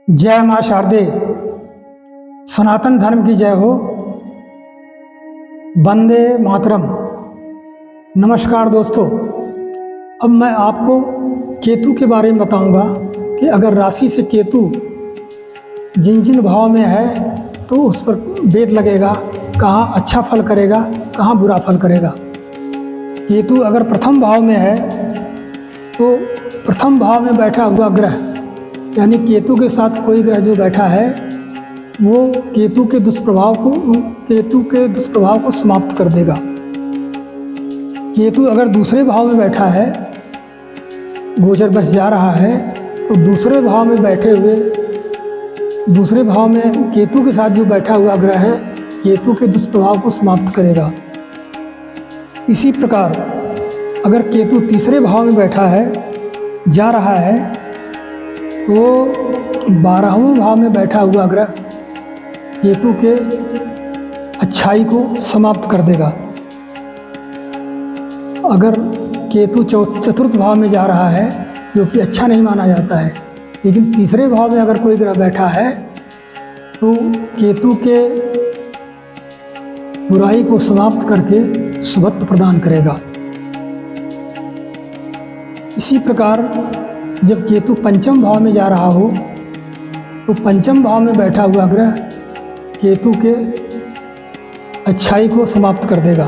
जय माँ शारदे, सनातन धर्म की जय हो। वंदे मातरम। नमस्कार दोस्तों, अब मैं आपको केतु के बारे में बताऊंगा कि अगर राशि से केतु जिन जिन भाव में है तो उस पर भेद लगेगा, कहाँ अच्छा फल करेगा, कहाँ बुरा फल करेगा। केतु अगर प्रथम भाव में है तो प्रथम भाव में बैठा हुआ ग्रह यानी केतु के साथ कोई ग्रह जो बैठा है वो केतु के दुष्प्रभाव को समाप्त कर देगा। केतु अगर दूसरे भाव में बैठा है, गोचर बस जा रहा है, तो दूसरे भाव में केतु के साथ जो बैठा हुआ ग्रह है केतु के दुष्प्रभाव को समाप्त करेगा। इसी प्रकार अगर केतु तीसरे भाव में बैठा है, जा रहा है, तो 12वें भाव में बैठा हुआ ग्रह केतु के अच्छाई को समाप्त कर देगा। अगर केतु चतुर्थ भाव में जा रहा है, जो कि अच्छा नहीं माना जाता है, लेकिन तीसरे भाव में अगर कोई ग्रह बैठा है तो केतु के बुराई को समाप्त करके शुभत्व प्रदान करेगा। इसी प्रकार जब केतु पंचम भाव में जा रहा हो तो पंचम भाव में बैठा हुआ ग्रह केतु के अच्छाई को समाप्त कर देगा।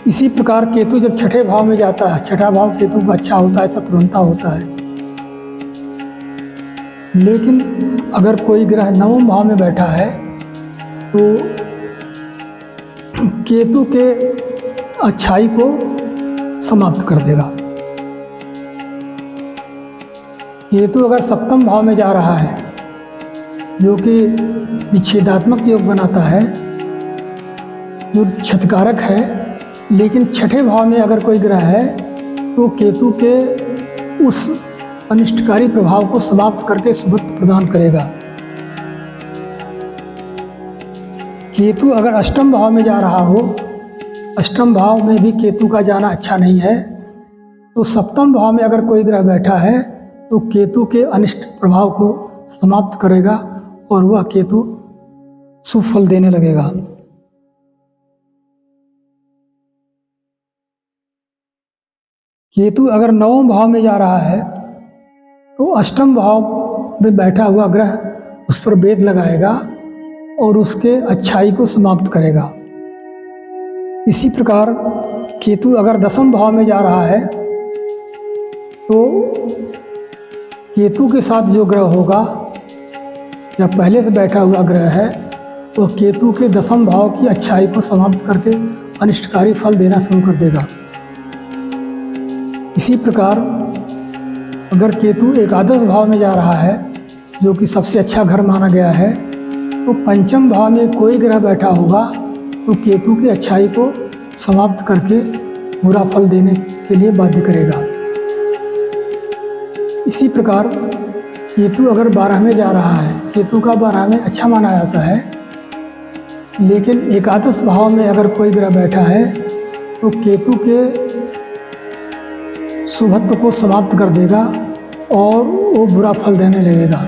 इसी प्रकार केतु जब छठे भाव में जाता है, छठा भाव केतु का अच्छा होता है, शत्रुंता होता है, लेकिन अगर कोई ग्रह नवम भाव में बैठा है तो केतु के अच्छाई को समाप्त कर देगा। केतु अगर सप्तम भाव में जा रहा है, जो कि विच्छेदात्मक योग बनाता है, जो क्षतिकारक है, लेकिन छठे भाव में अगर कोई ग्रह है तो केतु के उस अनिष्टकारी प्रभाव को समाप्त करके शुभत्व प्रदान करेगा। केतु अगर अष्टम भाव में जा रहा हो, अष्टम भाव में भी केतु का जाना अच्छा नहीं है, तो सप्तम भाव में अगर कोई ग्रह बैठा है तो केतु के अनिष्ट प्रभाव को समाप्त करेगा और वह केतु शुभ फल देने लगेगा। केतु अगर नवम भाव में जा रहा है तो अष्टम भाव में बैठा हुआ ग्रह उस पर भेद लगाएगा और उसके अच्छाई को समाप्त करेगा। इसी प्रकार केतु अगर दसम भाव में जा रहा है तो केतु के साथ जो ग्रह होगा या पहले से बैठा हुआ ग्रह है वह केतु के दसम भाव की अच्छाई को समाप्त करके अनिष्टकारी फल देना शुरू कर देगा। इसी प्रकार अगर केतु एकादश भाव में जा रहा है, जो कि सबसे अच्छा घर माना गया है, तो पंचम भाव में कोई ग्रह बैठा होगा तो केतु की अच्छाई को समाप्त करके बुरा फल देने के लिए बाध्य करेगा। इसी प्रकार केतु अगर 12 में जा रहा है, केतु का 12 में अच्छा माना जाता है, लेकिन एकादश भाव में अगर कोई ग्रह बैठा है तो केतु के शुभत्व को समाप्त कर देगा और वो बुरा फल देने लगेगा।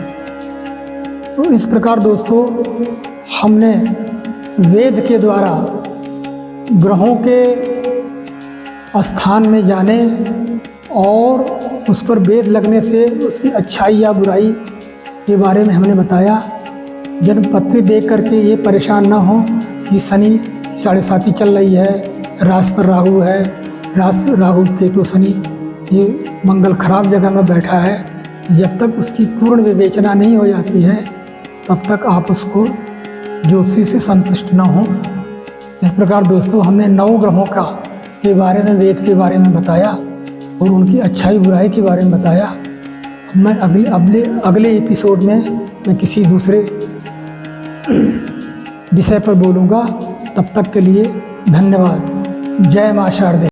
तो इस प्रकार दोस्तों, हमने वेद के द्वारा ग्रहों के स्थान में जाने और उस पर भेद लगने से उसकी अच्छाई या बुराई के बारे में हमने बताया। जन्मपत्री देख करके ये परेशान ना हो कि शनि 7.5 चल रही है, राशि पर राहु है, राहु केतु शनि, ये मंगल खराब जगह में बैठा है। जब तक उसकी पूर्ण विवेचना नहीं हो जाती है तब तक आप उसको ज्योतिषी से संतुष्ट न हो। इस प्रकार दोस्तों, हमने 9 ग्रहों के बारे में, वेद के बारे में बताया और उनकी अच्छाई बुराई के बारे में बताया। मैं अगले एपिसोड में मैं किसी दूसरे विषय पर बोलूँगा। तब तक के लिए धन्यवाद। जय माँ शारदे।